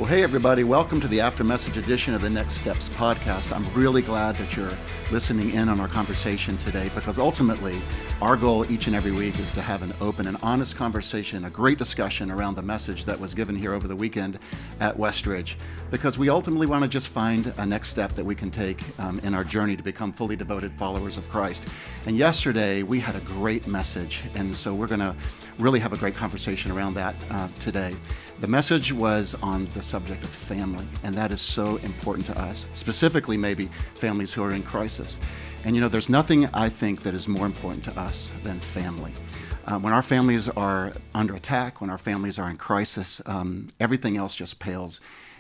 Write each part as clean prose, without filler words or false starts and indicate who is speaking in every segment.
Speaker 1: Well, hey, everybody. Welcome to the After Message edition of the Next Steps podcast. I'm really glad that you're listening in on our conversation today because ultimately our goal each and every week is to have an open and honest conversation, a great discussion around the message that was given here over the weekend at Westridge, because we ultimately want to just find a next step that we can take in our journey to become fully devoted followers of Christ. And yesterday we had a great message, and so we're going to really have a great conversation around that today. The message was on the subject of family, and that is so important to us, specifically maybe families who are in crisis. And you know, there's nothing I think that is more important to us than family. When our families are under attack, when our families are in crisis, everything else just pales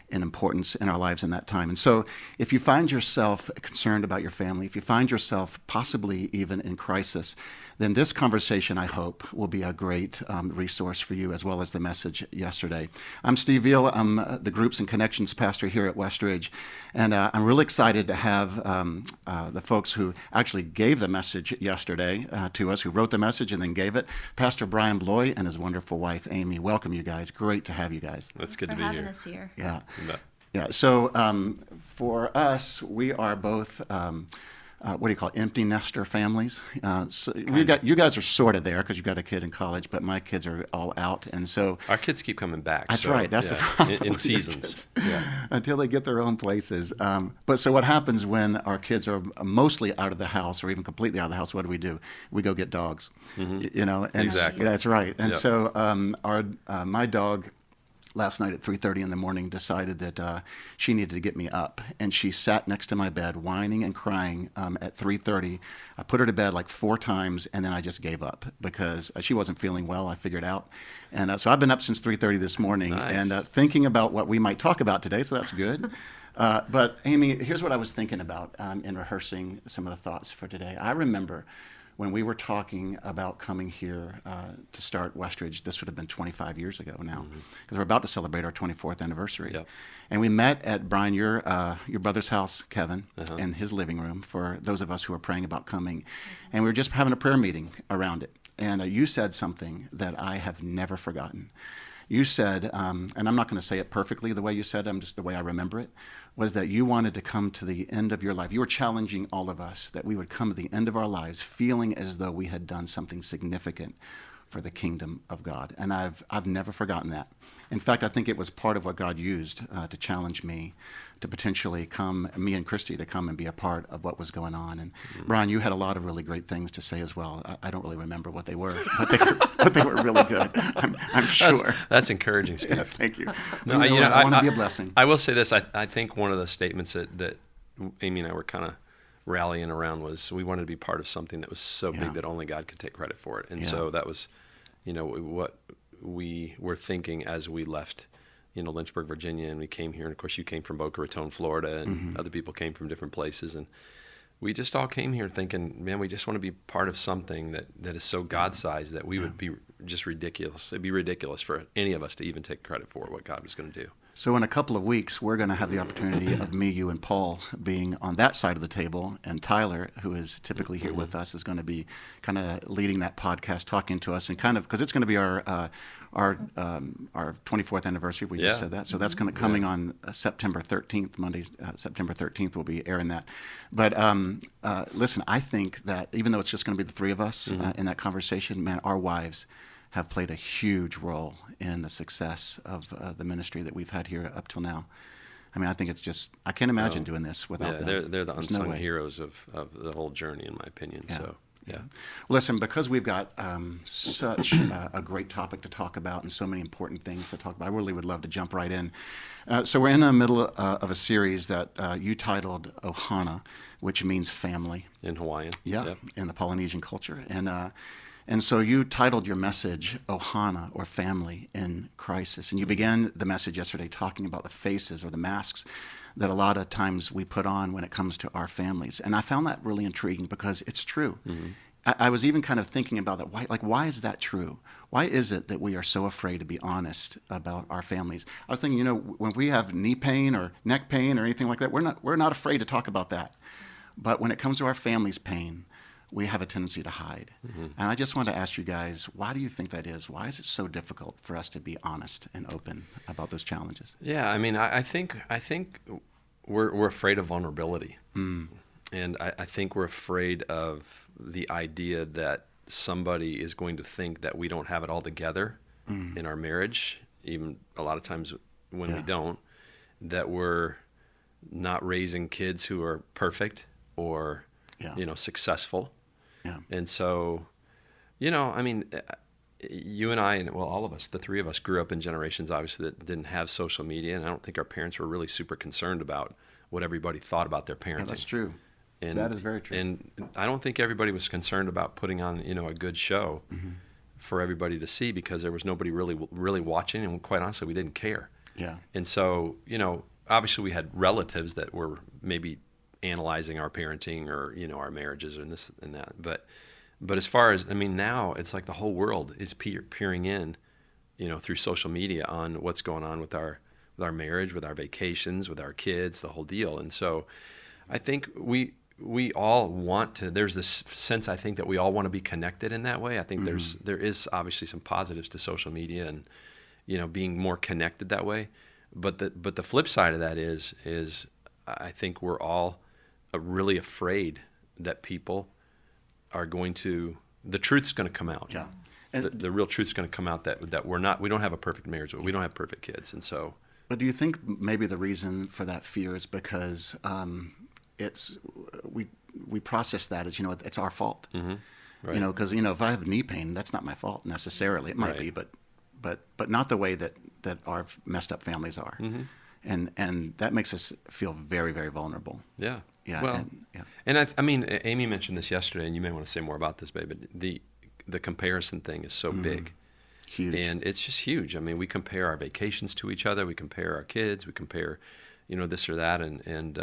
Speaker 1: in importance in our lives in that time. And so if you find yourself concerned about your family, if you find yourself possibly even in crisis, then this conversation, I hope, will be a great resource for you, as well as the message yesterday. I'm Steve Veale. I'm the Groups and Connections pastor here at Westridge, and I'm really excited to have the folks who actually gave the message yesterday to us, who wrote the message and then gave it, Pastor Brian Bloye and his wonderful wife, Amy. Welcome, you guys. Great to have you guys.
Speaker 2: That's good to be here. Us here.
Speaker 1: Yeah. Yeah. So for us, we are both empty nester families. So you guys are sort of there because you got a kid in college, but my kids are all out, and so
Speaker 2: our kids keep coming back.
Speaker 1: That's right. That's the problem
Speaker 2: in seasons.
Speaker 1: Until they get their own places. But so what happens when our kids are mostly out of the house or even completely out of the house? What do? We go get dogs. Mm-hmm. You know, and
Speaker 2: exactly.
Speaker 1: That's right. And so my dog, last night at 3:30 in the morning, decided that she needed to get me up, and she sat next to my bed whining and crying at 3:30. I put her to bed like 4 times, and then I just gave up because she wasn't feeling well, I figured out. And so I've been up since 3:30 this morning.
Speaker 2: Nice.
Speaker 1: And thinking about what we might talk about today, so that's good. But Amy, here's what I was thinking about in rehearsing some of the thoughts for today. I remember when we were talking about coming here to start Westridge, this would have been 25 years ago now, because we're about to celebrate our 24th anniversary. Yep. And we met at, Brian, your brother's house, Kevin, in his living room, for those of us who are praying about coming. And we were just having a prayer meeting around it. And you said something that I have never forgotten. You said, and I'm not going to say it perfectly the way you said it, just the way I remember it, was that you wanted to come to the end of your life. You were challenging all of us that we would come to the end of our lives feeling as though we had done something significant for the kingdom of God. And I've never forgotten that. In fact, I think it was part of what God used to challenge me to potentially me and Christy to come and be a part of what was going on. And Brian, you had a lot of really great things to say as well. I don't really remember what they were, but they were really good. I'm sure.
Speaker 2: That's encouraging, Steve.
Speaker 1: Yeah, thank you.
Speaker 2: No,
Speaker 1: I want to be a blessing.
Speaker 2: I will say this. I think one of the statements that Amy and I were kind of rallying around was we wanted to be part of something that was so big that only God could take credit for it. And so that was, what we were thinking as we left Lynchburg, Virginia, and we came here. And of course, you came from Boca Raton, Florida, and other people came from different places. And we just all came here thinking, man, we just want to be part of something that is so God-sized that we would be just ridiculous. It'd be ridiculous for any of us to even take credit for what God was going to do.
Speaker 1: So in a couple of weeks, we're going to have the opportunity of me, you, and Paul being on that side of the table, and Tyler, who is typically here with us, is going to be kind of leading that podcast, talking to us, and kind of, because it's going to be our 24th anniversary. We just said that, so that's going to coming on September 13th, Monday, September 13th. We'll be airing that. But listen, I think that even though it's just going to be the three of us in that conversation, man, our wives have played a huge role in the success of the ministry that we've had here up till now. I mean, I think it's just, I can't imagine doing this without them.
Speaker 2: They're the unsung heroes of the whole journey, in my opinion. Yeah. So, yeah.
Speaker 1: Well, listen, because we've got such a great topic to talk about and so many important things to talk about, I really would love to jump right in. So we're in the middle of a series that you titled Ohana, which means family.
Speaker 2: In Hawaiian.
Speaker 1: Yeah, yep. In the Polynesian culture. And so you titled your message Ohana, or family in crisis. And you began the message yesterday talking about the faces or the masks that a lot of times we put on when it comes to our families. And I found that really intriguing because it's true. Mm-hmm. I was even kind of thinking about that. Why is that true? Why is it that we are so afraid to be honest about our families? I was thinking, when we have knee pain or neck pain or anything like that, we're not afraid to talk about that. But when it comes to our family's pain, we have a tendency to hide. And I just want to ask you guys, why do you think that is? Why is it so difficult for us to be honest and open about those challenges?
Speaker 2: Yeah, I mean, I think we're afraid of vulnerability. And I think we're afraid of the idea that somebody is going to think that we don't have it all together in our marriage, even a lot of times when we don't, that we're not raising kids who are perfect or, successful. Yeah. And so, I mean, you and I, and well, all of us, the three of us grew up in generations, obviously, that didn't have social media. And I don't think our parents were really super concerned about what everybody thought about their parenting.
Speaker 1: Yeah, that's true.
Speaker 2: And,
Speaker 1: that is very true.
Speaker 2: And I don't think everybody was concerned about putting on, a good show for everybody to see, because there was nobody really watching. And quite honestly, we didn't care.
Speaker 1: Yeah. And
Speaker 2: so, obviously we had relatives that were maybe analyzing our parenting or, our marriages and this and that. But as far as, I mean, now it's like the whole world is peering in, through social media on what's going on with our marriage, with our vacations, with our kids, the whole deal. And so I think we all want to, there's this sense, I think, that we all want to be connected in that way. I think there is obviously some positives to social media and, being more connected that way. But the flip side of that is I think we're all really afraid that people are going to, the truth's going to come out.
Speaker 1: Yeah.
Speaker 2: And the real truth's going to come out that we don't have a perfect marriage, we don't have perfect kids. And so.
Speaker 1: But do you think maybe the reason for that fear is because we process that as, it's our fault. Right. Because, if I have knee pain, that's not my fault necessarily. It might be, but not the way that our messed up families are. And that makes us feel very, very vulnerable.
Speaker 2: Yeah.
Speaker 1: Yeah.
Speaker 2: Well, and I mean, Amy mentioned this yesterday, and you may want to say more about this, babe, but the comparison thing is so big.
Speaker 1: Huge.
Speaker 2: And it's just huge. I mean, we compare our vacations to each other. We compare our kids. We compare, this or that. And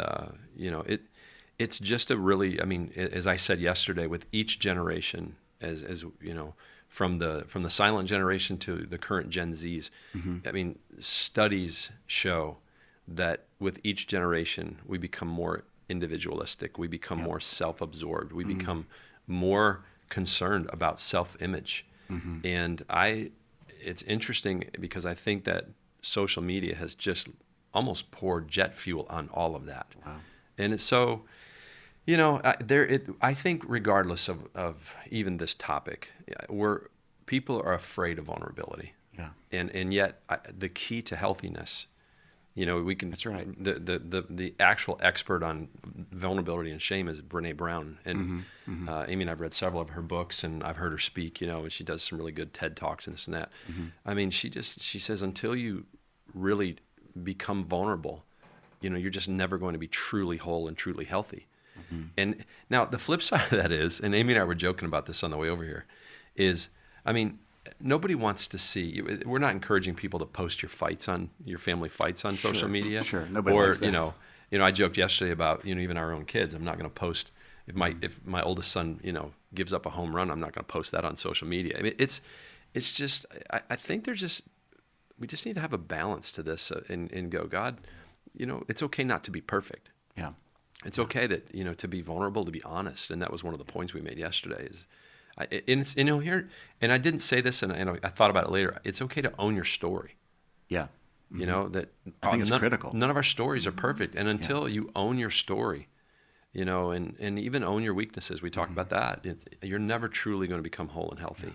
Speaker 2: it's just a really, I mean, as I said yesterday, with each generation, as from the silent generation to the current Gen Zs, I mean, studies show that with each generation, we become more individualistic. We become more self-absorbed. We become more concerned about self-image. And it's interesting because I think that social media has just almost poured jet fuel on all of that.
Speaker 1: Wow. And
Speaker 2: it's so, I think regardless of even this topic, people are afraid of vulnerability.
Speaker 1: Yeah.
Speaker 2: And yet the key to healthiness, we can.
Speaker 1: That's right.
Speaker 2: The actual expert on vulnerability and shame is Brené Brown, and Amy and I've read several of her books, and I've heard her speak. And she does some really good TED Talks and this and that. I mean, she says until you really become vulnerable, you're just never going to be truly whole and truly healthy. And now the flip side of that is, and Amy and I were joking about this on the way over here, is, I mean, nobody wants to see. We're not encouraging people to post your family fights on social media.
Speaker 1: Sure, nobody likes that.
Speaker 2: I joked yesterday about even our own kids. I'm not going to post if my oldest son gives up a home run. I'm not going to post that on social media. I mean, it's just I think we just need to have a balance to this and go, God, it's okay not to be perfect.
Speaker 1: Yeah.
Speaker 2: It's okay that, to be vulnerable, to be honest. And that was one of the points we made yesterday here, and I didn't say this, and I thought about it later. It's okay to own your story.
Speaker 1: Yeah.
Speaker 2: That
Speaker 1: I think it's critical.
Speaker 2: None of our stories are perfect. And until you own your story, and even own your weaknesses, we talked about that, you're never truly going to become whole and healthy. Yeah.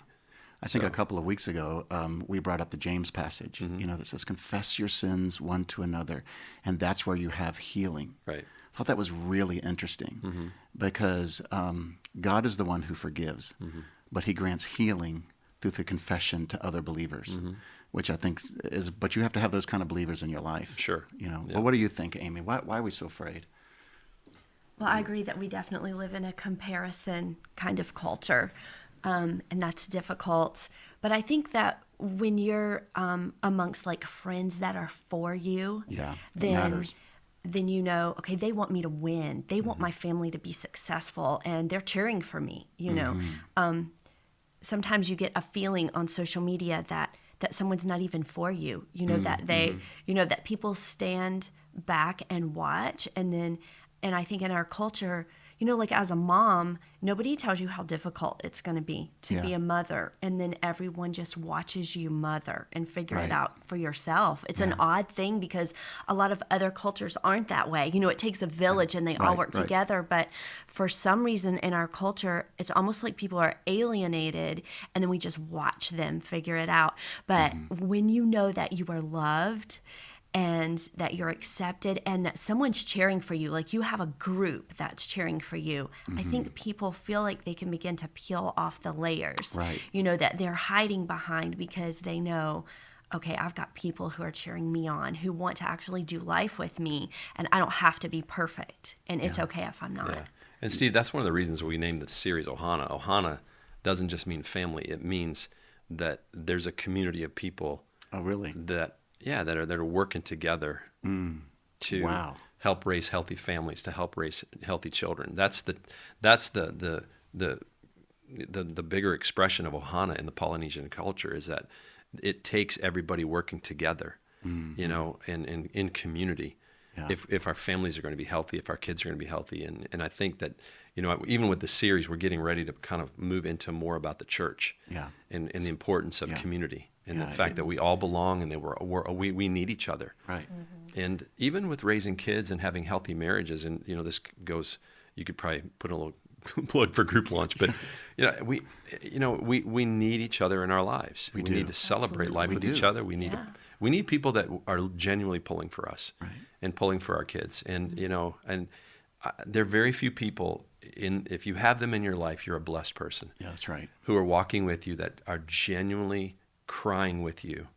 Speaker 1: I think a couple of weeks ago, we brought up the James passage, that says, confess your sins one to another, and that's where you have healing.
Speaker 2: Right.
Speaker 1: I thought that was really interesting because God is the one who forgives, but he grants healing through the confession to other believers, which I think is, but you have to have those kind of believers in your life.
Speaker 2: Sure.
Speaker 1: Yeah. Well, what do you think, Amy? Why are we so afraid?
Speaker 3: Well, I agree that we definitely live in a comparison kind of culture, and that's difficult. But I think that when you're amongst like friends that are for you, then okay, they want me to win. They want my family to be successful, and they're cheering for me. Sometimes you get a feeling on social media that someone's not even for you. That they, that people stand back and watch, and I think in our culture, like as a mom, nobody tells you how difficult it's going to be to be a mother. And then everyone just watches you mother and figure it out for yourself. It's an odd thing because a lot of other cultures aren't that way. It takes a village and they all work together. But for some reason in our culture, it's almost like people are alienated and then we just watch them figure it out. But when you know that you are loved and that you're accepted and that someone's cheering for you, like you have a group that's cheering for you, I think people feel like they can begin to peel off the layers, that they're hiding behind because they know, okay, I've got people who are cheering me on, who want to actually do life with me, and I don't have to be perfect, and it's okay if I'm not.
Speaker 2: Yeah. And Steve, that's one of the reasons we named the series Ohana. Ohana doesn't just mean family. It means that there's a community of people that are working together to help raise healthy families, to help raise healthy children. That's the bigger expression of Ohana in the Polynesian culture, is that it takes everybody working together, and in community. Yeah. If our families are going to be healthy, if our kids are going to be healthy, and I think that even with the series, we're getting ready to kind of move into more about the church, and the importance of community. And the fact that we all belong and that we need each other. Right. And even with raising kids and having healthy marriages, and this goes, you could probably put a little plug for group lunch, but we need each other in our lives. We need to celebrate life with each other. We need people that are genuinely pulling for us and pulling for our kids. And there are very few people if you have them in your life, you're a blessed person. Yeah, that's right. Who are walking with you that are genuinely crying with you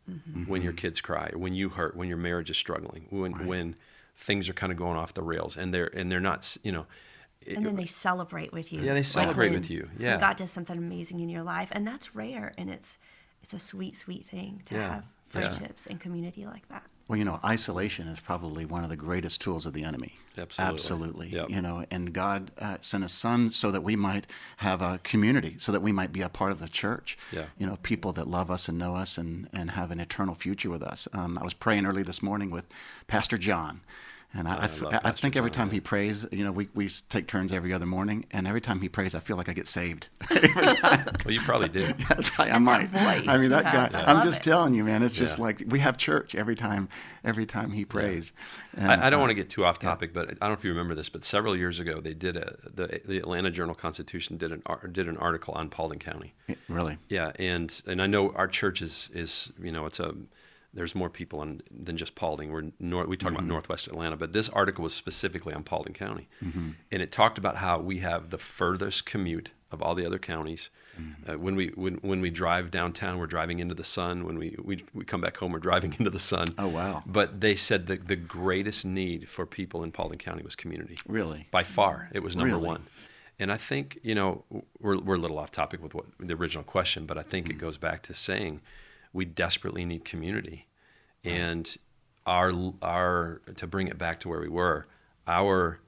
Speaker 2: when your kids cry, when you hurt, when your marriage is struggling, when things are kind of going off the rails, and they're not,
Speaker 3: and then they celebrate with you.
Speaker 2: Yeah, they celebrate with you. Yeah,
Speaker 3: when God does something amazing in your life, and that's rare, and it's a sweet thing to have friendships and community like that.
Speaker 1: Well, isolation is probably one of the greatest tools of the enemy. Absolutely. Yep. And God sent His Son so that we might have a community, so that we might be a part of the church. Yeah. People that love us and know us and have an eternal future with us. I was praying early this morning with Pastor John. And I think every time he prays, we take turns every other morning, and every time he prays, I feel like I get saved. Every time.
Speaker 2: Well, you probably do.
Speaker 1: Yes, I might.
Speaker 3: Voice,
Speaker 1: I mean, that guy. Yeah. I'm just telling you, man. It's just like we have church every time he prays.
Speaker 2: Yeah. And, I don't want to get too off topic, but I don't know if you remember this, but several years ago, they did the Atlanta Journal-Constitution did an article on Paulding County.
Speaker 1: Really?
Speaker 2: Yeah, and I know our church is there's more people than just Paulding. We talk about Northwest Atlanta, but this article was specifically on Paulding County, and it talked about how we have the furthest commute of all the other counties. When we drive downtown, we're driving into the sun. When we come back home, we're driving into the sun. Oh wow! But they said the greatest need for people in Paulding County was community. Really? By far, it was number one. And I think we're a little off topic with what the original question, but I think it goes back to saying, we desperately need community, and our to bring it back to where we were, our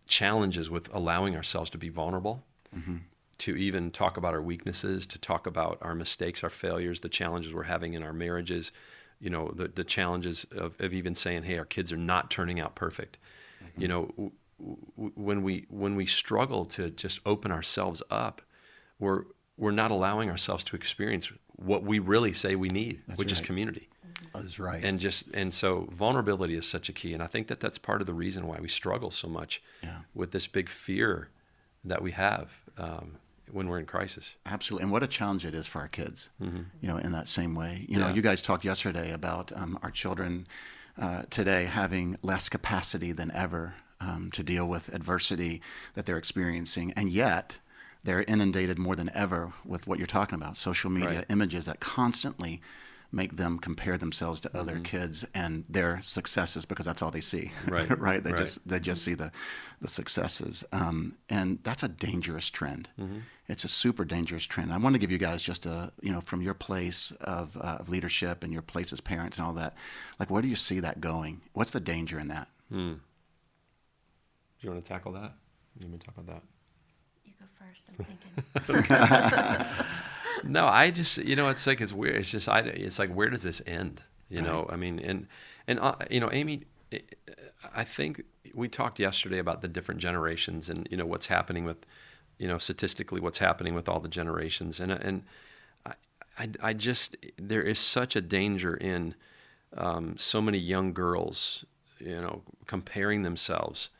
Speaker 2: challenges with allowing ourselves to be vulnerable, to even talk about our weaknesses, to talk about our mistakes, our failures, the challenges we're having in our marriages, the challenges of even saying, hey, our kids are not turning out perfect. When we struggle to just open ourselves up, we're not allowing ourselves to experience what we really say we need, which is community. That's right. And so vulnerability is such a key, and I think that that's part of the reason why we struggle so much with this big fear that we have when we're in crisis. Absolutely, and what a challenge it is for our kids. In that same way. You guys talked yesterday about our children today having less capacity than ever to deal with adversity that they're experiencing, and yet they're inundated more than ever with what you're talking about, social media images that constantly make them compare themselves to other kids and their successes, because that's all they see. Right. They just see the successes, and that's a dangerous trend. It's a super dangerous trend. I want to give you guys just from your place of leadership and your place as parents and all that, like, where do you see that going? What's the danger in that? Do you want to tackle that? Let me talk about that.
Speaker 3: First, I'm thinking.
Speaker 2: No, I just, it's like, it's weird. It's like, where does this end? I mean, and Amy, I think we talked yesterday about the different generations and, what's happening with, statistically what's happening with all the generations. And I just, there is such a danger in so many young girls, comparing themselves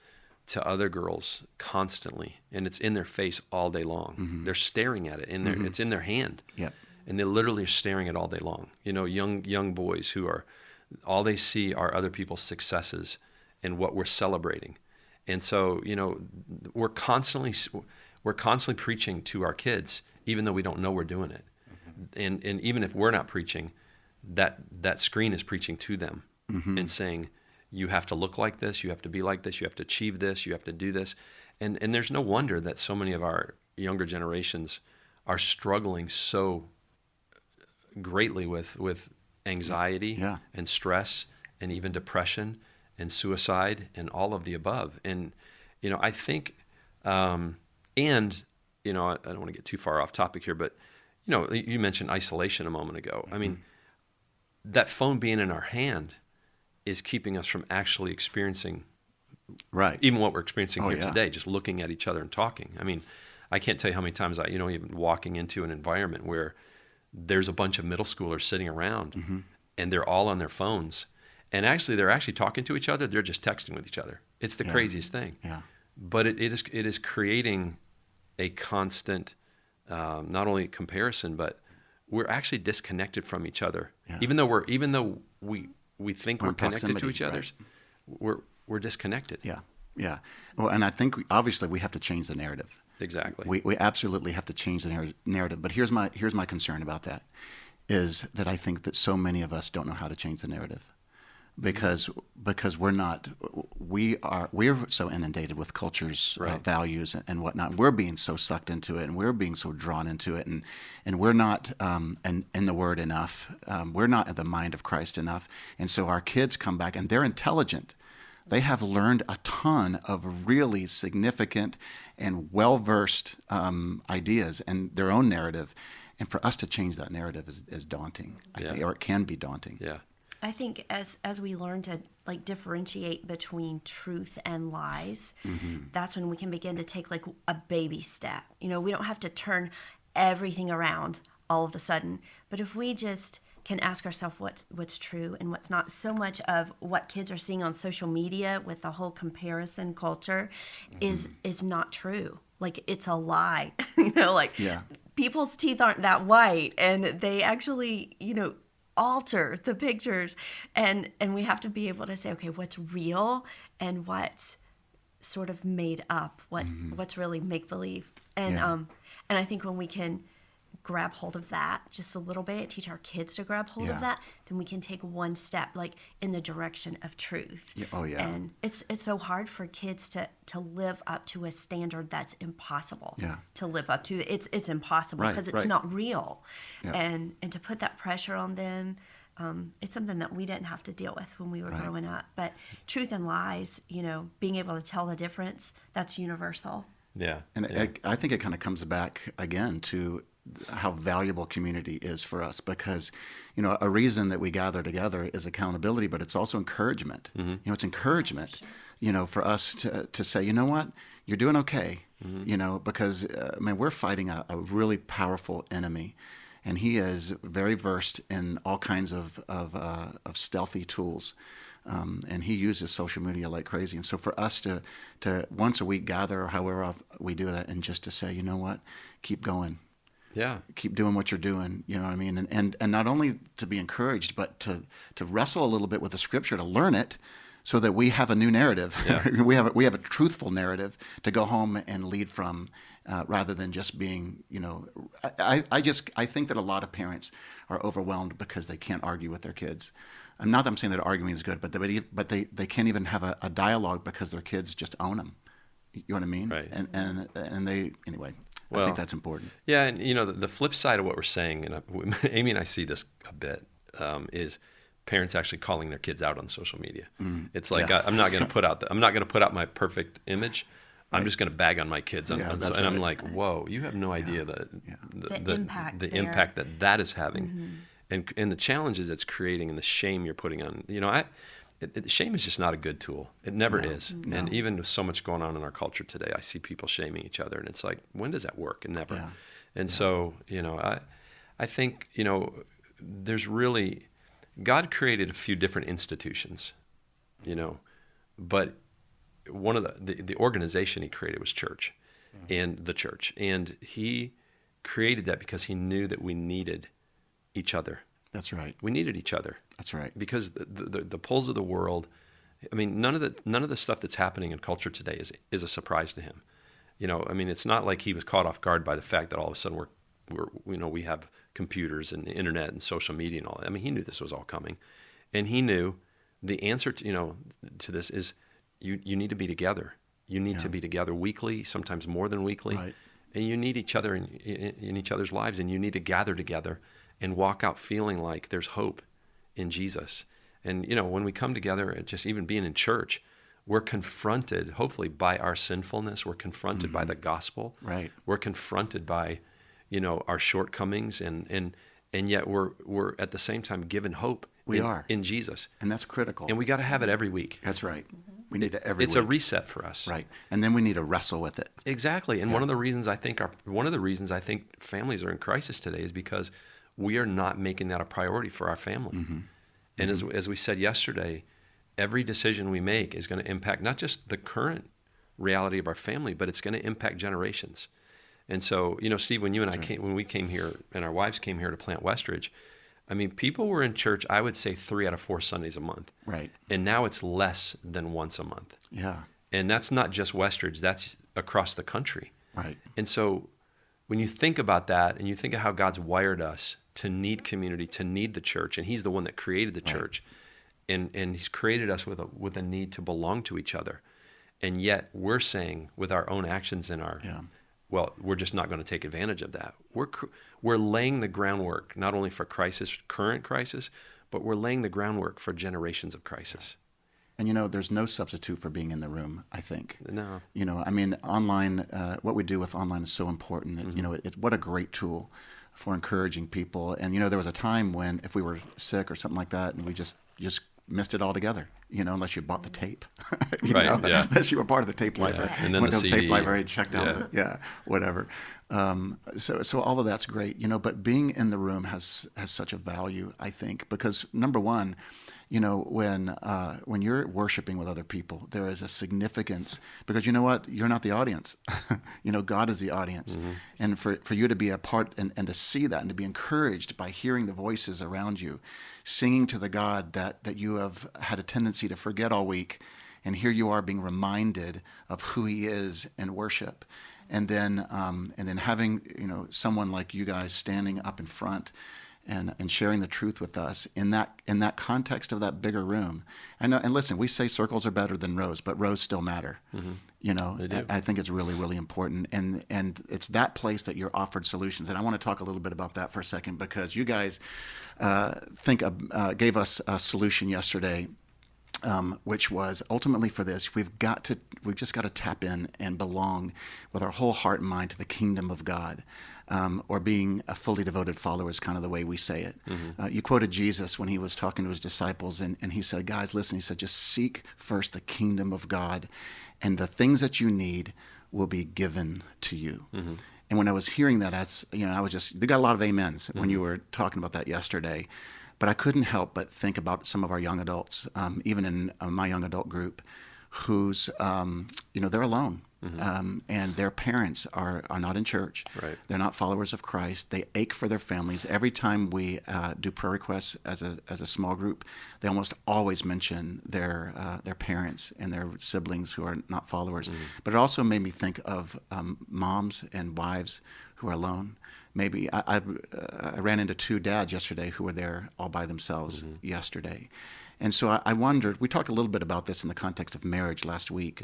Speaker 2: to other girls constantly, and it's in their face all day long. Mm-hmm. They're staring at it, it's in their hand.
Speaker 1: Yep.
Speaker 2: And they literally are staring at it all day long. Young boys who are, all they see are other people's successes and what we're celebrating. And so, we're constantly preaching to our kids, even though we don't know we're doing it. Mm-hmm. And even if we're not preaching, that screen is preaching to them mm-hmm. and saying, you have to look like this, you have to be like this, you have to achieve this, you have to do this. And there's no wonder that so many of our younger generations are struggling so greatly with anxiety and stress and even depression and suicide and all of the above. And, I think, I don't want to get too far off topic here, but, you mentioned isolation a moment ago. Mm-hmm. I mean, that phone being in our hand is keeping us from actually experiencing even what we're experiencing here today, just looking at each other and talking. I mean, I can't tell you how many times even walking into an environment where there's a bunch of middle schoolers sitting around mm-hmm. and they're all on their phones, and they're actually talking to each other. They're just texting with each other. It's the craziest thing. Yeah. But it is creating a constant, not only comparison, but we're actually disconnected from each other. Yeah. Even though we think we're connected to each other, we're disconnected.
Speaker 1: Yeah, yeah. Well, and I think obviously we have to change the narrative.
Speaker 2: Exactly.
Speaker 1: We absolutely have to change the narrative. But here's my concern about that, is that I think that so many of us don't know how to change the narrative, because we're so inundated with culture's values and whatnot. We're being so sucked into it, and we're being so drawn into it, and we're not in the Word enough. We're not in the mind of Christ enough, and so our kids come back and they're intelligent. They have learned a ton of really significant and well-versed ideas and their own narrative, and for us to change that narrative is daunting. I think, or it can be daunting.
Speaker 2: Yeah.
Speaker 3: I think as we learn to differentiate between truth and lies, mm-hmm. that's when we can begin to take a baby step. We don't have to turn everything around all of a sudden, but if we just can ask ourselves what's true and what's not. So much of what kids are seeing on social media with the whole comparison culture mm-hmm. is not true. It's a lie. People's teeth aren't that white, and they actually, alter the pictures, and we have to be able to say, okay, what's real and what's sort of made up, what's really make believe, and I think when we can grab hold of that just a little bit, teach our kids to grab hold of that, then we can take one step in the direction of truth. And it's so hard for kids to live up to a standard that's impossible to live up to. It's impossible because it's not real. And to put that pressure on them, it's something that we didn't have to deal with when we were growing up. But truth and lies, being able to tell the difference, that's universal.
Speaker 2: Yeah.
Speaker 1: And I think it kind of comes back again to how valuable community is for us, because a reason that we gather together is accountability, but it's also encouragement. Mm-hmm. It's encouragement, for us to say, you know what, you're doing okay, mm-hmm. Because we're fighting a really powerful enemy, and he is very versed in all kinds of stealthy tools. And he uses social media like crazy. And so for us to once a week gather, or however we do that, and just to say, you know what, keep going.
Speaker 2: Yeah.
Speaker 1: Keep doing what you're doing, you know what I mean? And not only to be encouraged, but to wrestle a little bit with the scripture, to learn it, so that we have a new narrative. Yeah. we have a truthful narrative to go home and lead from, rather than just being, I think that a lot of parents are overwhelmed because they can't argue with their kids. And not that I'm saying that arguing is good, but they can't even have a dialogue because their kids just own them. You know what I mean?
Speaker 2: Right.
Speaker 1: And they, anyway.
Speaker 2: Well,
Speaker 1: I think that's important.
Speaker 2: Yeah, and the flip side of what we're saying, and Amy and I see this a bit, is parents actually calling their kids out on social media. Mm. It's like I'm not going to put out my perfect image. I'm just going to bag on my kids, and I'm like, whoa, you have no idea the impact that is having, mm-hmm. and the challenges it's creating, and the shame you're putting on. shame is just not a good tool. It never is.
Speaker 1: No.
Speaker 2: And even with so much going on in our culture today, I see people shaming each other, and it's like, when does that work? It never.
Speaker 1: Yeah.
Speaker 2: And so, I think, there's really, God created a few different institutions, but one of the organization he created was church, and the church. And he created that because he knew that we needed each other.
Speaker 1: That's right.
Speaker 2: We needed each other.
Speaker 1: That's right.
Speaker 2: Because the pulls of the world, I mean, none of the stuff that's happening in culture today is a surprise to him. It's not like he was caught off guard by the fact that all of a sudden we have computers and the internet and social media and all that. I mean, he knew this was all coming, and he knew the answer to this is you need to be together. You need to be together weekly, sometimes more than weekly,
Speaker 1: Right.
Speaker 2: and you need each other in each other's lives, and you need to gather together and walk out feeling like there's hope in Jesus. And when we come together, just even being in church, we're confronted, hopefully, by our sinfulness. We're confronted by the gospel.
Speaker 1: Right.
Speaker 2: We're confronted by, our shortcomings, and yet we're at the same time given hope.
Speaker 1: We are
Speaker 2: in Jesus,
Speaker 1: and that's critical.
Speaker 2: and we got to have it every week.
Speaker 1: That's right. We need it every week.
Speaker 2: It's a reset for us,
Speaker 1: Right, and then we need to wrestle with it.
Speaker 2: Exactly. And one of the reasons I think families are in crisis today is because we are not making that a priority for our family.
Speaker 1: Mm-hmm.
Speaker 2: And as we said yesterday, every decision we make is going to impact not just the current reality of our family, but it's going to impact generations. And so, Steve, when you and when we came here and our wives came here to plant Westridge, I mean, people were in church, I would say 3 out of 4 Sundays a month.
Speaker 1: Right.
Speaker 2: And now it's less than once a month.
Speaker 1: Yeah.
Speaker 2: And that's not just Westridge, that's across the country.
Speaker 1: Right.
Speaker 2: And so when you think about that and you think of how God's wired us to need community, to need the church, and he's the one that created the church, and he's created us with a need to belong to each other. And yet we're saying with our own actions and well, we're just not going to take advantage of that. We're laying the groundwork not only for current crisis, but we're laying the groundwork for generations of crisis.
Speaker 1: And there's no substitute for being in the room, I think.
Speaker 2: No.
Speaker 1: Online, what we do with online is so important. What a great tool for encouraging people. And there was a time when if we were sick or something like that, and we just missed it altogether, unless you bought the tape, unless you were part of the tape library,
Speaker 2: and then
Speaker 1: went
Speaker 2: the
Speaker 1: to the
Speaker 2: CD.
Speaker 1: tape library, checked out whatever. So all of that's great, but being in the room has such a value, I think, because number one, when you're worshiping with other people, there is a significance, because you know what? You're not the audience. God is the audience. Mm-hmm. And for you to be a part and to see that and to be encouraged by hearing the voices around you, singing to the God that you have had a tendency to forget all week, and here you are being reminded of who he is in worship. And then having, someone like you guys standing up in front and sharing the truth with us in that context of that bigger room. And listen, we say circles are better than rows, but rows still matter. Mm-hmm.
Speaker 2: They do.
Speaker 1: I think it's really, really important. And it's that place that you're offered solutions. And I want to talk a little bit about that for a second, because you guys gave us a solution yesterday, which was ultimately for this, we've just got to tap in and belong with our whole heart and mind to the kingdom of God, or being a fully devoted follower is kind of the way we say it. Mm-hmm. You quoted Jesus when he was talking to his disciples, and he said, guys, listen, he said, just seek first the kingdom of God, and the things that you need will be given to you. Mm-hmm. And when I was hearing that, I was just, you got a lot of amens when you were talking about that yesterday. But I couldn't help but think about some of our young adults, even in my young adult group, who's, they're alone. Mm-hmm. And their parents are not in church.
Speaker 2: Right.
Speaker 1: They're not followers of Christ. They ache for their families. Every time we do prayer requests as a small group, they almost always mention their parents and their siblings who are not followers. Mm-hmm. But it also made me think of moms and wives who are alone. Maybe I ran into 2 dads yesterday who were there all by themselves yesterday. And so I wondered, we talked a little bit about this in the context of marriage last week,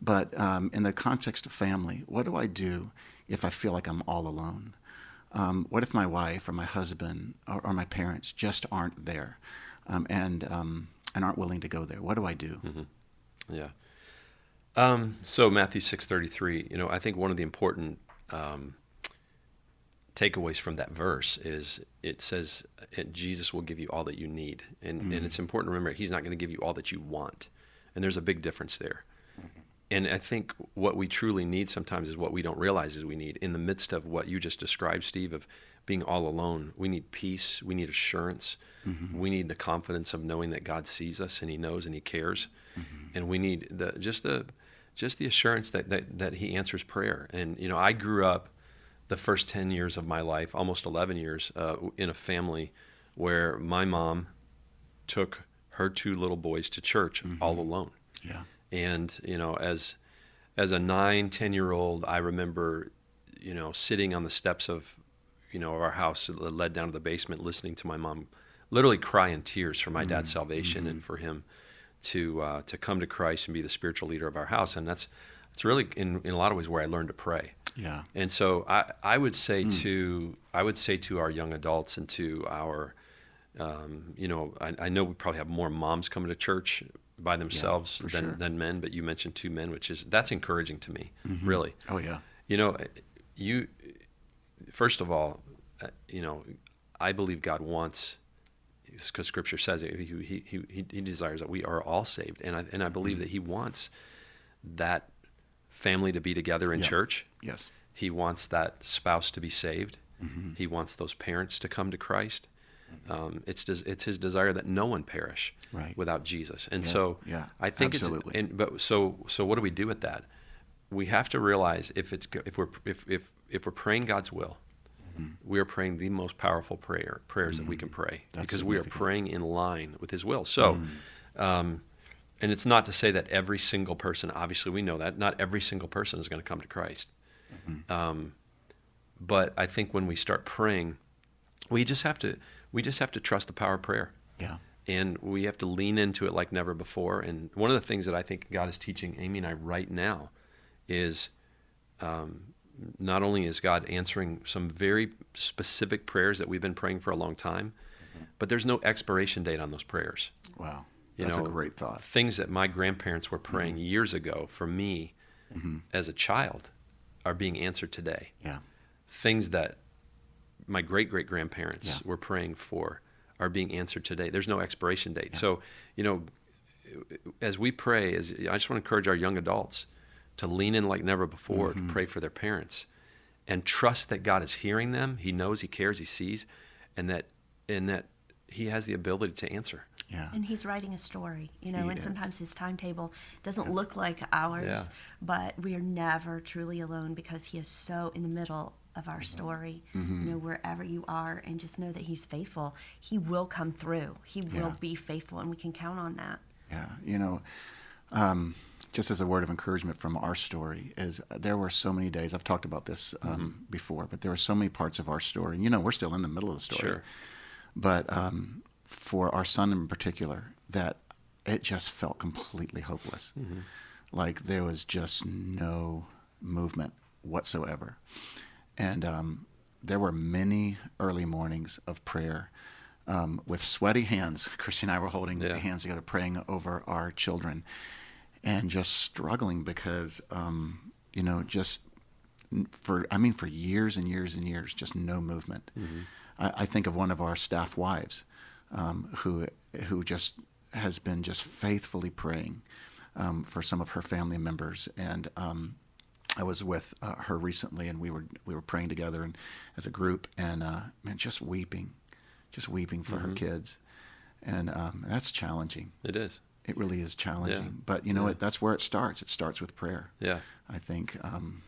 Speaker 1: but in the context of family, what do I do if I feel like I'm all alone? What if my wife or my husband or my parents just aren't there and aren't willing to go there? What do I do?
Speaker 2: Mm-hmm. Yeah. So Matthew 6:33, I think one of the important takeaways from that verse is it says Jesus will give you all that you need. And it's important to remember he's not going to give you all that you want. And there's a big difference there. And I think what we truly need sometimes is what we don't realize is we need. In the midst of what you just described, Steve, of being all alone, we need peace, we need assurance, we need the confidence of knowing that God sees us and he knows and he cares. And we need just the assurance that he answers prayer. And, I grew up the first 10 years of my life, almost 11 years, in a family where my mom took her 2 little boys to church all alone.
Speaker 1: Yeah.
Speaker 2: And, as a 9, 10-year-old, I remember, sitting on the steps of our house that led down to the basement, listening to my mom literally cry in tears for my dad's salvation and for him to come to Christ and be the spiritual leader of our house. And it's really in a lot of ways where I learned to pray.
Speaker 1: Yeah.
Speaker 2: And so I would say to our young adults and to our, I know we probably have more moms coming to church by themselves than men, but you mentioned 2 men, that's encouraging to me, really.
Speaker 1: Oh yeah.
Speaker 2: You first of all, I believe God wants, because Scripture says it, he desires that we are all saved, and I believe that he wants that family to be together in church.
Speaker 1: Yes.
Speaker 2: He wants that spouse to be saved. He wants those parents to come to Christ. It's his desire that no one perish without Jesus. And so I think
Speaker 1: absolutely.
Speaker 2: so what do we do with that? We have to realize if we're praying God's will, we are praying the most powerful prayers that we can pray, because we are praying in line with his will. So, and it's not to say that every single person, obviously we know that, not every single person is going to come to Christ. But I think when we start praying, we just have to trust the power of prayer.
Speaker 1: Yeah.
Speaker 2: And we have to lean into it like never before. And one of the things that I think God is teaching Amy and I right now is not only is God answering some very specific prayers that we've been praying for a long time, but there's no expiration date on those prayers.
Speaker 1: Wow. That's a great thought.
Speaker 2: Things that my grandparents were praying years ago for me as a child are being answered today.
Speaker 1: Yeah.
Speaker 2: Things that my great-great-grandparents were praying for are being answered today. There's no expiration date. Yeah. So, as we pray, I just want to encourage our young adults to lean in like never before to pray for their parents and trust that God is hearing them. He knows, he cares, he sees, and that he has the ability to answer.
Speaker 1: Yeah.
Speaker 3: And he's writing a story, and sometimes his timetable doesn't look like ours, but we are never truly alone because he is so in the middle of our story, wherever you are, and just know that he's faithful. He will come through. He will be faithful, and we can count on that.
Speaker 1: Yeah. Just as a word of encouragement from our story is there were so many days, I've talked about this before, but there were so many parts of our story. We're still in the middle of the story.
Speaker 2: Sure.
Speaker 1: But for our son in particular, that it just felt completely hopeless. Like there was just no movement whatsoever. And there were many early mornings of prayer with sweaty hands. Christy and I were holding hands together, praying over our children, and just struggling because, just for years and years and years, just no movement. I think of one of our staff wives who just has been just faithfully praying for some of her family members, and I was with her recently, and we were praying together and as a group, and just weeping for her kids, and that's challenging.
Speaker 2: It is.
Speaker 1: It really is challenging.
Speaker 2: Yeah.
Speaker 1: But what? That's where it starts. It starts with prayer.
Speaker 2: Yeah.
Speaker 1: I think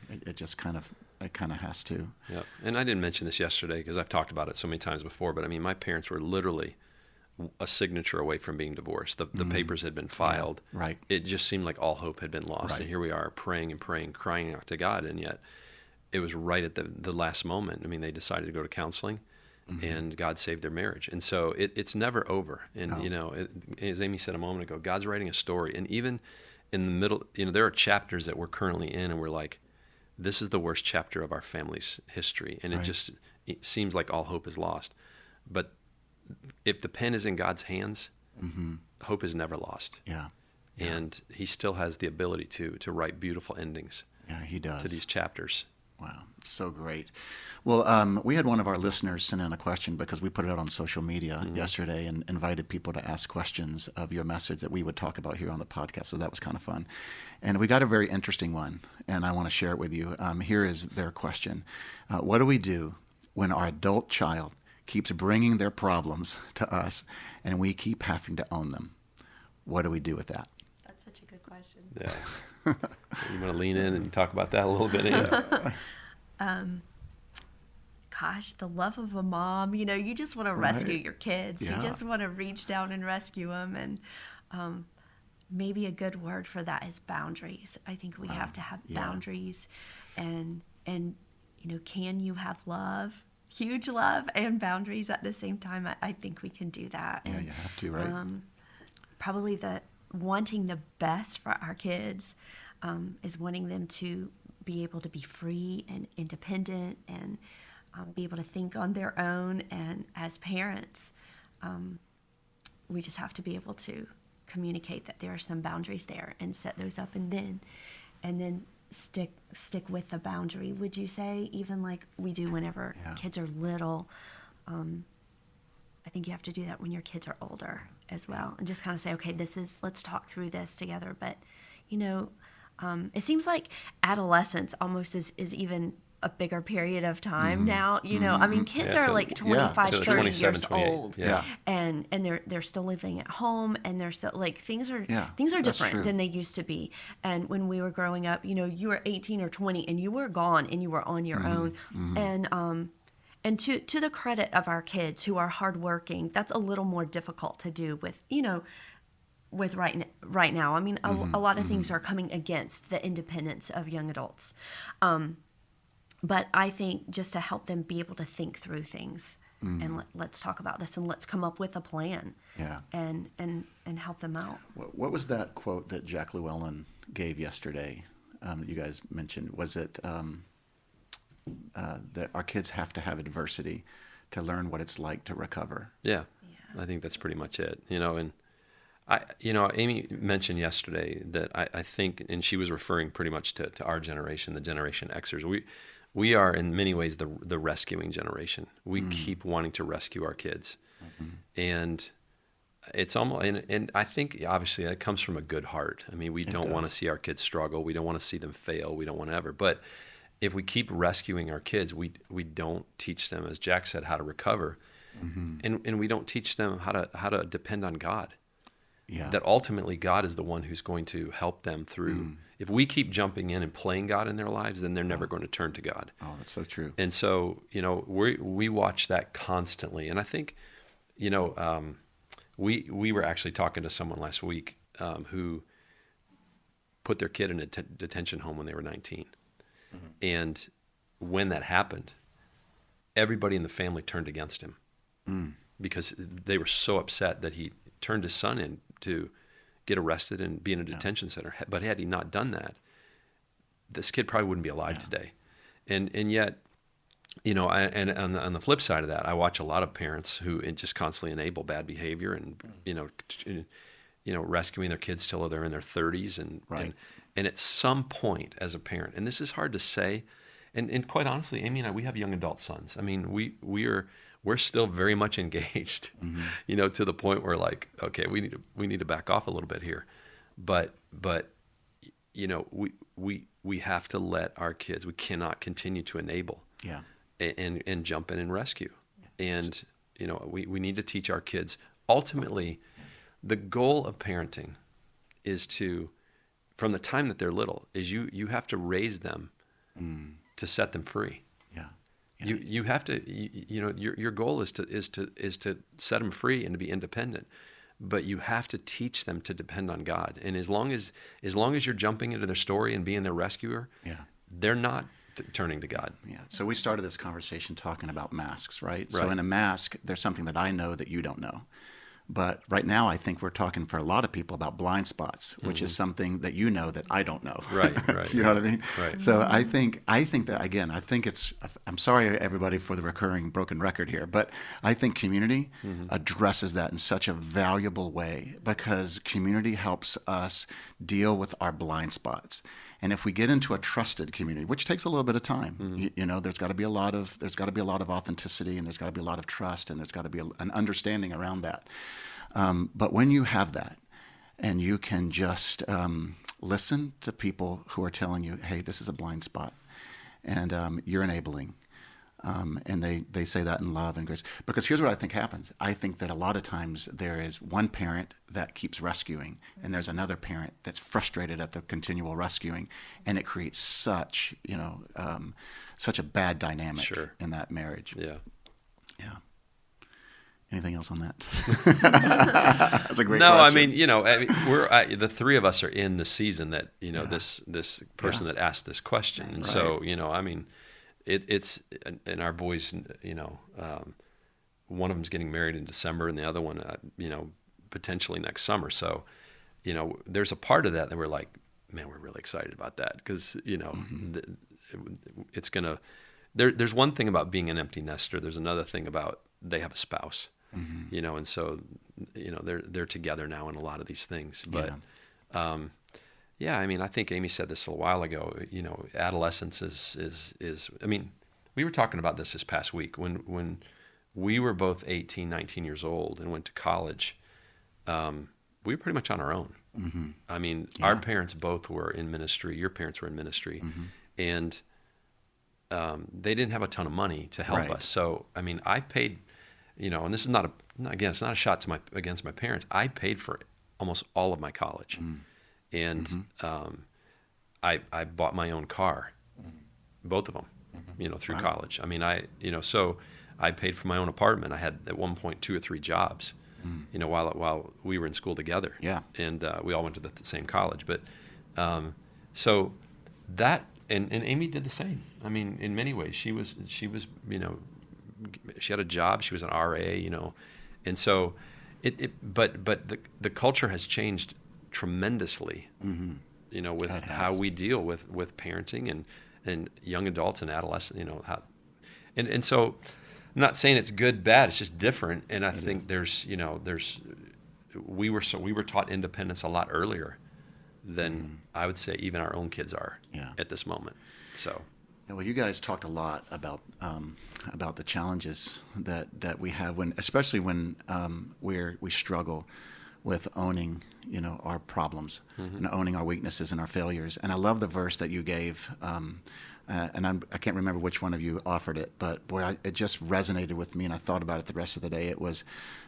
Speaker 1: it just kind of has to.
Speaker 2: Yeah. And I didn't mention this yesterday because I've talked about it so many times before. But my parents were literally a signature away from being divorced. The papers had been filed.
Speaker 1: Yeah, right.
Speaker 2: It just seemed like all hope had been lost.
Speaker 1: Right.
Speaker 2: And here we are praying and praying, crying out to God. And yet it was right at the last moment. They decided to go to counseling, and God saved their marriage. And so it's never over. And, as Amy said a moment ago, God's writing a story. And even in the middle, there are chapters that we're currently in, and we're like, this is the worst chapter of our family's history. And it seems like all hope is lost. But if the pen is in God's hands, hope is never lost.
Speaker 1: Yeah.
Speaker 2: And he still has the ability to write beautiful endings.
Speaker 1: Yeah, he does.
Speaker 2: To these chapters.
Speaker 1: Wow, so great. Well, we had one of our listeners send in a question because we put it out on social media yesterday and invited people to ask questions of your message that we would talk about here on the podcast. So that was kind of fun. And we got a very interesting one, and I want to share it with you. Here is their question. What do we do when our adult child keeps bringing their problems to us and we keep having to own them? What do we do with that?
Speaker 3: That's such a good question.
Speaker 2: Yeah. You want to lean in and talk about that a little bit, Amy?
Speaker 3: Gosh, the love of a mom, you just want to rescue your kids.
Speaker 1: Yeah.
Speaker 3: You just want to reach down and rescue them. And maybe a good word for that is boundaries. I think we have to have boundaries. And can you have love, huge love, and boundaries at the same time? I think we can do that.
Speaker 1: Yeah,
Speaker 3: and,
Speaker 1: you have to, right?
Speaker 3: Probably wanting the best for our kids is wanting them to be able to be free and independent and be able to think on their own. And as parents, we just have to be able to communicate that there are some boundaries there and set those up, and then stick with the boundary. Would you say, even like we do whenever kids are little? I think you have to do that when your kids are older as well, and just kind of say, okay, let's talk through this together. But it seems like adolescence almost is even a bigger period of time now. I mean, kids are like 25, 30 years old, and they're still living at home, and they're still like things are different than they used to be. And when we were growing up, you were 18 or 20, and you were gone, and you were on your own, and to the credit of our kids who are hardworking, that's a little more difficult to do with right now. I mean, a lot of things are coming against the independence of young adults. But I think just to help them be able to think through things, and let's talk about this, and let's come up with a plan, and help them out.
Speaker 1: What was that quote that Jack Llewellyn gave yesterday that you guys mentioned? Was it that our kids have to have adversity to learn what it's like to recover?
Speaker 2: Yeah. I think that's pretty much it. And Amy mentioned yesterday that I think, and she was referring pretty much to our generation, the Generation Xers. We are in many ways the rescuing generation. We keep wanting to rescue our kids, and it's almost, and I think obviously that comes from a good heart. I mean, we don't want to see our kids struggle. We don't want to see them fail. We don't want to ever. But if we keep rescuing our kids, we don't teach them, as Jack said, how to recover, and we don't teach them how to depend on God. Yeah. That ultimately God is the one who's going to help them through. If we keep jumping in and playing God in their lives, then they're never going to turn to God.
Speaker 1: Oh, that's so true.
Speaker 2: And so, we watch that constantly. And I think, we were actually talking to someone last week who put their kid in a detention home when they were 19. And when that happened, everybody in the family turned against him because they were so upset that he turned his son in to get arrested and be in a detention center. But had he not done that, this kid probably wouldn't be alive today. And yet, and on the flip side of that, I watch a lot of parents who just constantly enable bad behavior and, rescuing their kids till they're in their 30s. And at some point as a parent, and this is hard to say, and quite honestly, Amy and I, we have young adult sons. I mean, we're still very much engaged, to the point where like, okay, we need to back off a little bit here, but we have to let our kids. We cannot continue to enable, and jump in and rescue, and we need to teach our kids. Ultimately, the goal of parenting is to, from the time that they're little, is you have to raise them to set them free. You have to, your goal is to set them free and to be independent, but you have to teach them to depend on God. And as long as you're jumping into their story and being their rescuer, they're not turning to God.
Speaker 1: Yeah. So we started this conversation talking about masks, right? So in a mask, there's something that I know that you don't know. But right now, I think we're talking for a lot of people about blind spots, which is something that you know that I don't know.
Speaker 2: Right.
Speaker 1: You know what I mean?
Speaker 2: Right.
Speaker 1: So I think that, again, I'm sorry, everybody, for the recurring broken record here, but I think community addresses that in such a valuable way, because community helps us deal with our blind spots. And if we get into a trusted community, which takes a little bit of time, you know, there's got to be a lot of authenticity, and there's got to be a lot of trust, and there's got to be an understanding around that. But when you have that, and you can just listen to people who are telling you, hey, this is a blind spot, and you're enabling. And they say that in love and grace. Because here's what I think happens. I think that a lot of times there is one parent that keeps rescuing, and there's another parent that's frustrated at the continual rescuing, and it creates such a bad dynamic in that marriage.
Speaker 2: Yeah.
Speaker 1: Yeah. Anything else on that? That's a great question.
Speaker 2: No, I mean, we're the three of us are in the season that, this person that asked this question. And so, I mean, it's, and our boys, one of them's getting married in December, and the other one, potentially next summer. So, there's a part of that we're like, man, we're really excited about that, because, it's going to, there's one thing about being an empty nester. There's another thing about they have a spouse, and so, they're together now in a lot of these things. But, yeah, I mean, I think Amy said this a while ago, adolescence is I mean, we were talking about this past week when we were both 18, 19 years old and went to college. We were pretty much on our own. Mm-hmm. I mean, our parents both were in ministry. Your parents were in ministry. And they didn't have a ton of money to help us. So, I mean, I paid, and this is it's not a shot against my parents. I paid for almost all of my college. And I bought my own car, both of them, through college. I mean, so I paid for my own apartment. I had at one point 2 or 3 jobs, while we were in school together. Yeah. And we all went to the same college. But so that, and Amy did the same. I mean, in many ways, she was, she had a job. She was an RA, and so but the culture has changed tremendously, with how we deal with parenting and young adults and adolescents, and so I'm not saying it's good, bad, it's just different. And I think we were taught independence a lot earlier than I would say even our own kids are at this moment. So.
Speaker 1: Well, you guys talked a lot about the challenges that we have especially when we struggle with owning, our problems and owning our weaknesses and our failures. And I love the verse that you gave, and I can't remember which one of you offered it, but boy, it just resonated with me, and I thought about it the rest of the day. It was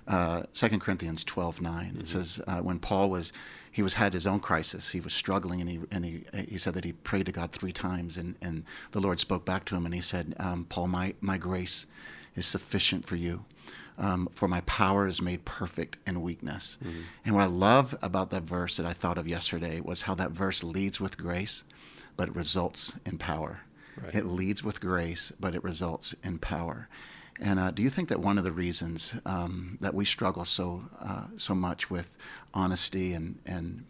Speaker 1: 2 Corinthians 12:9. It says when Paul had his own crisis, he was struggling, and he said that he prayed to God 3 times, and the Lord spoke back to him, and he said, Paul, my grace is sufficient for you. For my power is made perfect in weakness. And what I love about that verse that I thought of yesterday was how that verse leads with grace, but it results in power. Right. It leads with grace, but it results in power. And do you think that one of the reasons that we struggle so much with honesty and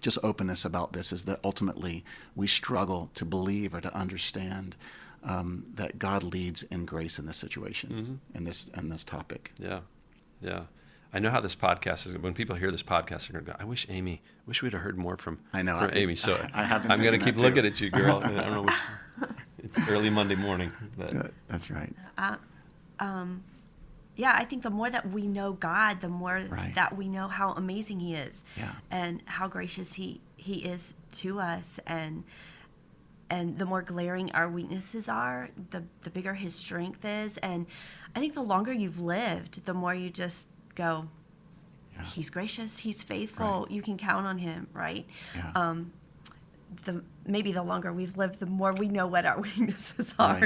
Speaker 1: just openness about this is that ultimately we struggle to believe or to understand that God leads in grace in this situation, in this topic.
Speaker 2: Yeah, yeah. I know how this podcast is. When people hear this podcast, they're going to go, I wish we'd have heard more from Amy. So I'm going to keep looking at you, girl. I don't know. It's early Monday morning.
Speaker 1: That's right.
Speaker 3: I think the more that we know God, the more that we know how amazing He is, and how gracious He is to us, and the more glaring our weaknesses are, the bigger His strength is. And I think the longer you've lived, the more you just go, He's gracious, He's faithful, you can count on Him, right? Yeah. Maybe the longer we've lived, the more we know what our weaknesses are,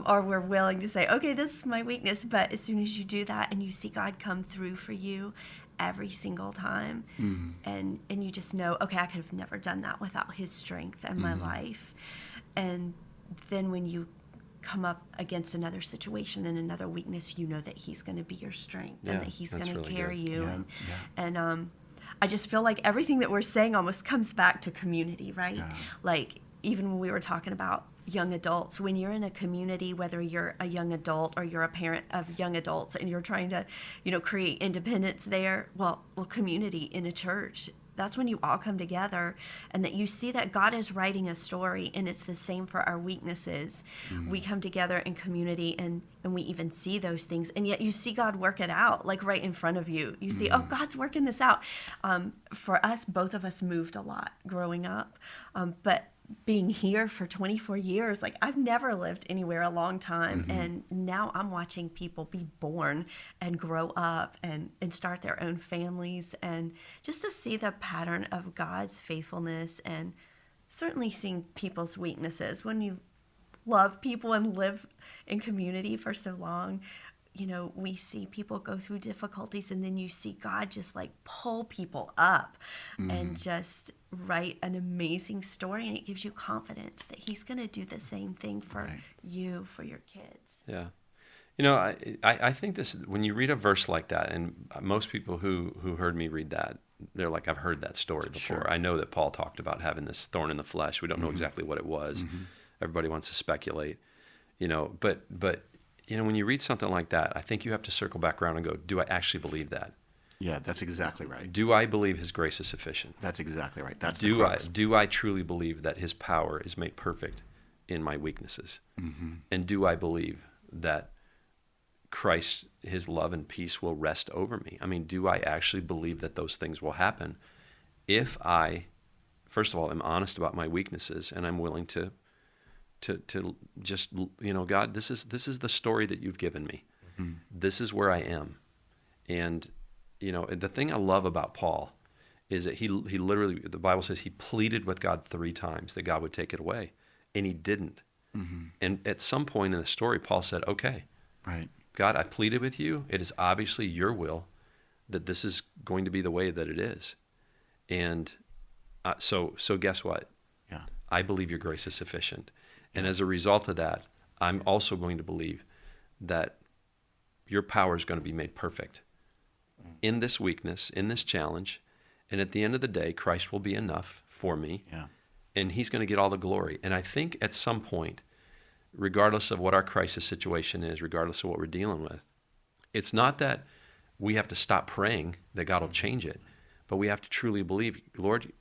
Speaker 3: or we're willing to say, okay, this is my weakness. But as soon as you do that and you see God come through for you every single time, and you just know, okay, I could have never done that without His strength in my life. And then when you come up against another situation and another weakness, you know that He's going to be your strength, and that He's going to really carry you. And I just feel like everything that we're saying almost comes back to community, right? Yeah. Like even when we were talking about young adults, when you're in a community, whether you're a young adult or you're a parent of young adults and you're trying to, create independence there, well, community in a church that's when you all come together, and that you see that God is writing a story, and it's the same for our weaknesses. We come together in community, and we even see those things, and yet you see God work it out, like right in front of you. You see, oh, God's working this out. For us, both of us moved a lot growing up, but being here for 24 years, like I've never lived anywhere a long time, and now I'm watching people be born and grow up and start their own families, and just to see the pattern of God's faithfulness, and certainly seeing people's weaknesses. When you love people and live in community for so long, you know, we see people go through difficulties, and then you see God just like pull people up and just write an amazing story, and it gives you confidence that he's going to do the same thing for you, for your kids.
Speaker 2: Yeah. You know, I think this, when you read a verse like that, and most people who heard me read that, they're like, I've heard that story before.
Speaker 1: Sure.
Speaker 2: I know that Paul talked about having this thorn in the flesh. We don't know exactly what it was. Everybody wants to speculate, you know, but you know, when you read something like that, I think you have to circle back around and go, do I actually believe that?
Speaker 1: Yeah, that's exactly right.
Speaker 2: Do I believe his grace is sufficient?
Speaker 1: That's exactly right. That's the crux.
Speaker 2: Do I truly believe that his power is made perfect in my weaknesses? And do I believe that Christ, his love and peace will rest over me? I mean, do I actually believe that those things will happen if I, first of all, am honest about my weaknesses, and I'm willing to just, you know, God, this is the story that you've given me. This is where I am. And, you know, the thing I love about Paul is that he literally, the Bible says he pleaded with God 3 times that God would take it away, and he didn't. And at some point in the story, Paul said, okay,
Speaker 1: Right.
Speaker 2: God, I pleaded with you. It is obviously your will that this is going to be the way that it is. And so guess what?
Speaker 1: Yeah.
Speaker 2: I believe your grace is sufficient. And as a result of that, I'm also going to believe that your power is going to be made perfect in this weakness, in this challenge. And at the end of the day, Christ will be enough for me.
Speaker 1: Yeah.
Speaker 2: And he's going to get all the glory. And I think at some point, regardless of what our crisis situation is, regardless of what we're dealing with, it's not that we have to stop praying that God will change it, but we have to truly believe, Lord,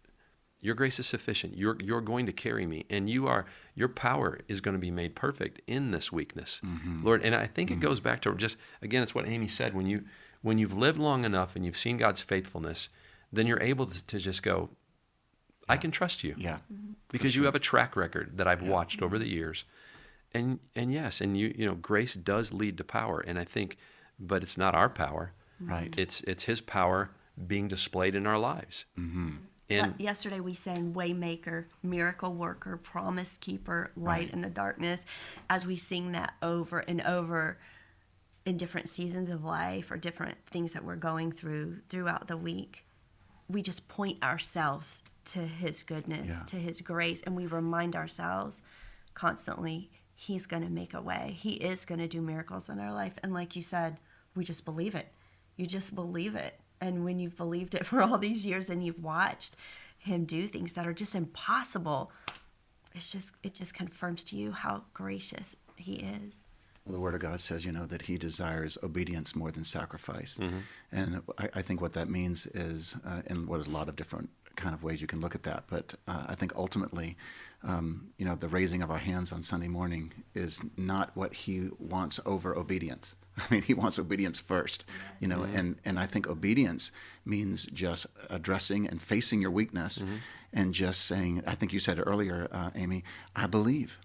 Speaker 2: your grace is sufficient. You're going to carry me, and your power is going to be made perfect in this weakness, Lord. And I think it goes back to just, again, it's what Amy said. When you've lived long enough and you've seen God's faithfulness, then you're able to just go, I can trust you, because you have a track record that I've watched over the years, and yes, and you know, grace does lead to power, and I think, but it's not our power,
Speaker 1: right?
Speaker 2: It's His power being displayed in our lives. And
Speaker 3: yesterday we sang Waymaker, Miracle Worker, Promise Keeper, Light in the Darkness. As we sing that over and over in different seasons of life or different things that we're going through throughout the week, we just point ourselves to his goodness, to his grace, and we remind ourselves constantly, he's going to make a way. He is going to do miracles in our life. And like you said, we just believe it. You just believe it. And when you've believed it for all these years and you've watched him do things that are just impossible, it just confirms to you how gracious he is.
Speaker 1: Well, the Word of God says, you know, that he desires obedience more than sacrifice. And I think what that means is, and there's a lot of different kind of ways you can look at that, but I think ultimately, you know, the raising of our hands on Sunday morning is not what he wants over obedience. I mean, he wants obedience first, you know, and I think obedience means just addressing and facing your weakness and just saying, I think you said earlier, Amy, I believe.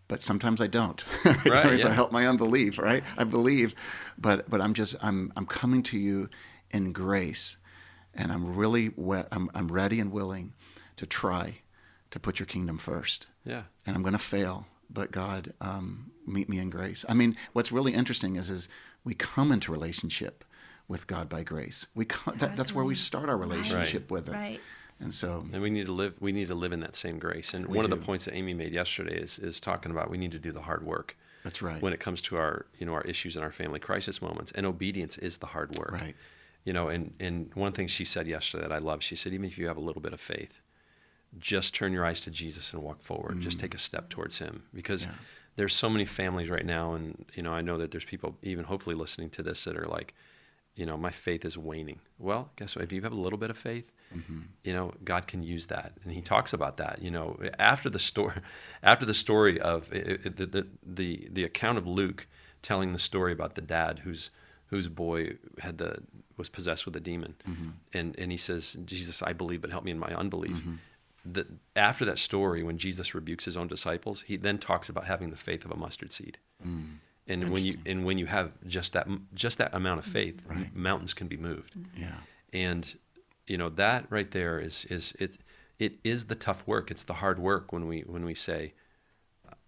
Speaker 1: But sometimes I don't.
Speaker 2: Right,
Speaker 1: I help my unbelief, right? I believe, but I'm coming to you in grace, and I'm really I'm ready and willing to try to put your kingdom first.
Speaker 2: Yeah.
Speaker 1: And I'm going to fail, but God, meet me in grace. I mean, what's really interesting is we come into relationship with God by grace. That's where we start our relationship with Him.
Speaker 3: Right.
Speaker 1: And
Speaker 2: we need to live in that same grace. And one of the points that Amy made yesterday is talking about we need to do the hard work.
Speaker 1: That's right.
Speaker 2: When it comes to our issues and our family crisis moments, and obedience is the hard work.
Speaker 1: Right.
Speaker 2: You know, and one thing she said yesterday that I love, she said, even if you have a little bit of faith, just turn your eyes to Jesus and walk forward. Just take a step towards him, because there's so many families right now, and you know, I know that there's people even hopefully listening to this that are like, my faith is waning. Well, guess what? If you have a little bit of faith, God can use that. And he talks about that, after the story of the account of Luke telling the story about the dad whose boy was possessed with a demon. And he says, Jesus, I believe, but help me in my unbelief. After that story, when Jesus rebukes his own disciples, he then talks about having the faith of a mustard seed. And when you have just that amount of faith, mountains can be moved.
Speaker 1: Yeah.
Speaker 2: And that right there is it is the tough work. It's the hard work when we say,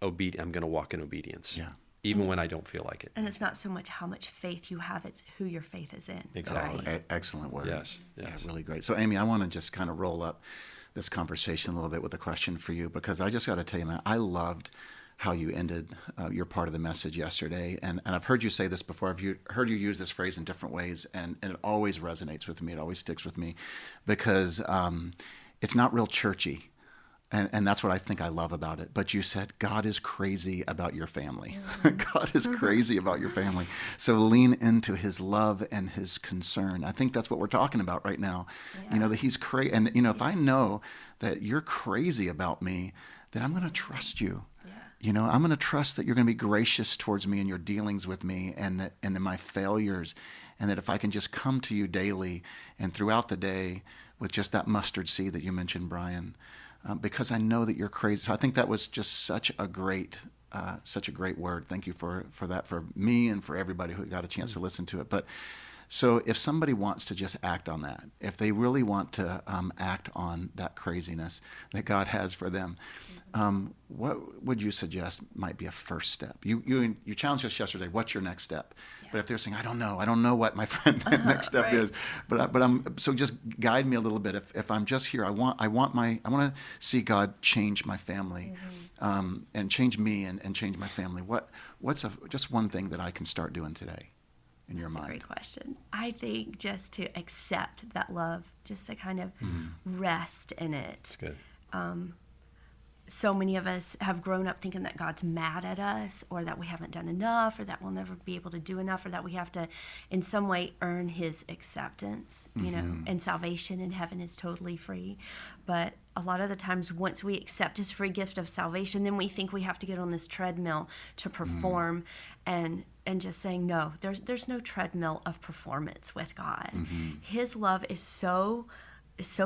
Speaker 2: I'm going to walk in obedience.
Speaker 1: Yeah.
Speaker 2: Even when I don't feel like it.
Speaker 3: And it's not so much how much faith you have, it's who your faith is in.
Speaker 2: Exactly.
Speaker 3: Right?
Speaker 1: Excellent word.
Speaker 2: Yes.
Speaker 1: Yeah, really great. So, Amy, I want to just kind of roll up this conversation a little bit with a question for you, because I just got to tell you, man, I loved how you ended your part of the message yesterday. And I've heard you say this before. I've heard you use this phrase in different ways, and it always resonates with me. It always sticks with me, because it's not real churchy. And that's what I think I love about it. But you said, God is crazy about your family. God is crazy about your family. So lean into his love and his concern. I think that's what we're talking about right now.
Speaker 3: Yeah.
Speaker 1: That he's crazy. And, if I know that you're crazy about me, then I'm going to trust you. Yeah. I'm going to trust that you're going to be gracious towards me in your dealings with me and in my failures. And that if I can just come to you daily and throughout the day with just that mustard seed that you mentioned, Brian, because I know that you're crazy. So I think that was just such a great word. Thank you for that, for me and for everybody who got a chance to listen to it. But so if somebody wants to just act on that, if they really want to act on that craziness that God has for them, what would you suggest might be a first step? You challenged us yesterday. What's your next step? Yeah. But if they're saying, I don't know what my friend next step is. But so just guide me a little bit. If I'm just here, I want to see God change my family, and change me and change my family. What's just one thing that I can start doing today? In your mind?
Speaker 3: That's a great question. I think just to accept that love, just to kind of rest in it.
Speaker 2: That's good.
Speaker 3: So many of us have grown up thinking that God's mad at us, or that we haven't done enough, or that we'll never be able to do enough, or that we have to in some way earn his acceptance, and salvation in heaven is totally free. But a lot of the times, once we accept his free gift of salvation, then we think we have to get on this treadmill to perform, and just saying, no, there's no treadmill of performance with God. His love is so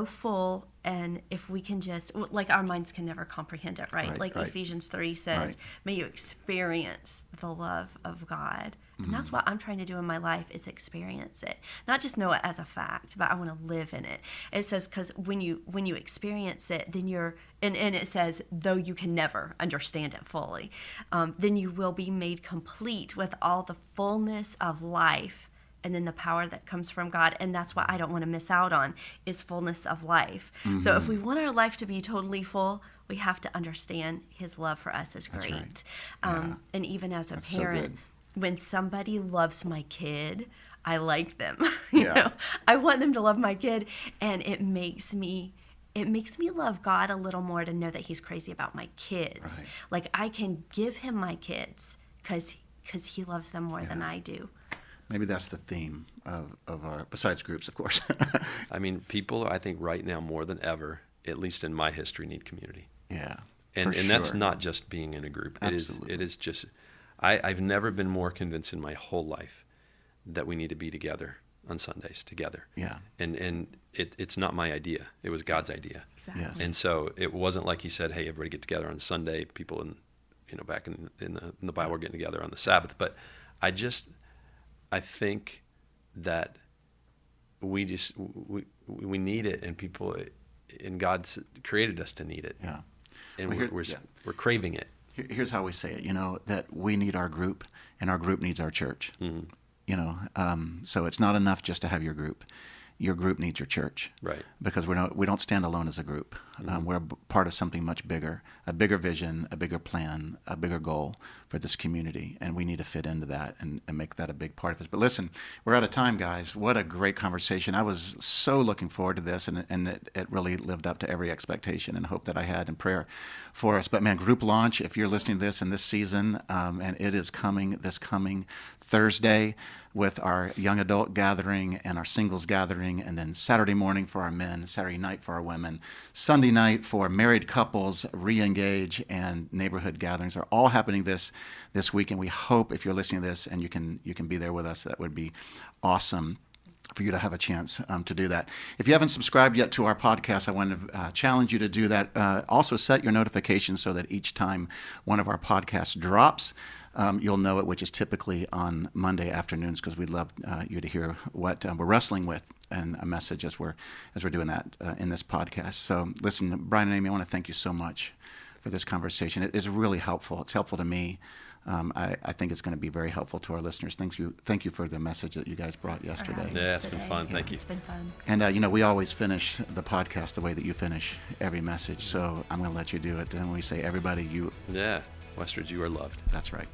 Speaker 3: full, and if we can just, our minds can never comprehend it, right? Ephesians 3 says, may you experience the love of God. And that's what I'm trying to do in my life, is experience it. Not just know it as a fact, but I want to live in it. It says, because when you experience it, then and it says, though you can never understand it fully, then you will be made complete with all the fullness of life, and then the power that comes from God. And that's what I don't want to miss out on, is fullness of life. So if we want our life to be totally full, we have to understand his love for us is great.
Speaker 1: Right. Yeah.
Speaker 3: And even as a
Speaker 1: That's
Speaker 3: parent,
Speaker 1: so
Speaker 3: when somebody loves my kid, I like them.
Speaker 1: Yeah.
Speaker 3: I want them to love my kid, and it makes me love God a little more to know that he's crazy about my kids.
Speaker 1: Right.
Speaker 3: Like, I can give him my kids because he loves them more than I do.
Speaker 1: Maybe that's the theme of our, besides groups, of course.
Speaker 2: I mean, people, I think right now more than ever, at least in my history, need community.
Speaker 1: Yeah.
Speaker 2: And that's not just being in a group.
Speaker 1: Absolutely.
Speaker 2: It is just, I've never been more convinced in my whole life that we need to be together on Sundays together.
Speaker 1: Yeah.
Speaker 2: And it's not my idea. It was God's idea.
Speaker 3: Exactly.
Speaker 1: Yes.
Speaker 2: And so it wasn't like he said, hey, everybody get together on Sunday. People back in the Bible were getting together on the Sabbath. But I think that we need it, and God's created us to need it.
Speaker 1: Yeah.
Speaker 2: And we're craving it.
Speaker 1: Here's how we say it, that we need our group, and our group needs our church. So it's not enough just to have your group. Your group needs your church,
Speaker 2: Right.
Speaker 1: Because we don't stand alone as a group. We're part of something much bigger, a bigger vision, a bigger plan, a bigger goal for this community, and we need to fit into that and make that a big part of us. But listen, we're out of time, guys. What a great conversation! I was so looking forward to this, and it really lived up to every expectation and hope that I had in prayer for us. But man, group launch, if you're listening to this in this season, and it is coming this coming Thursday. with our young adult gathering and our singles gathering, and then Saturday morning for our men, Saturday night for our women, Sunday night for married couples, re-engage, and neighborhood gatherings are all happening this week. And we hope if you're listening to this and you can be there with us, that would be awesome for you to have a chance to do that. If you haven't subscribed yet to our podcast, I want to challenge you to do that. Also set your notifications so that each time one of our podcasts drops, you'll know it, which is typically on Monday afternoons, because we'd love you to hear what we're wrestling with and a message as we're doing that in this podcast. So listen, Brian and Amy, I want to thank you so much for this conversation. It is really helpful. It's helpful to me. I think it's going to be very helpful to our listeners. Thank you for the message that you guys brought yesterday.
Speaker 2: Yeah, it's been fun. Thank you.
Speaker 3: It's been fun.
Speaker 1: And, we always finish the podcast the way that you finish every message. So I'm going to let you do it. And we say, everybody,
Speaker 2: Yeah, Westridge, you are loved.
Speaker 1: That's right.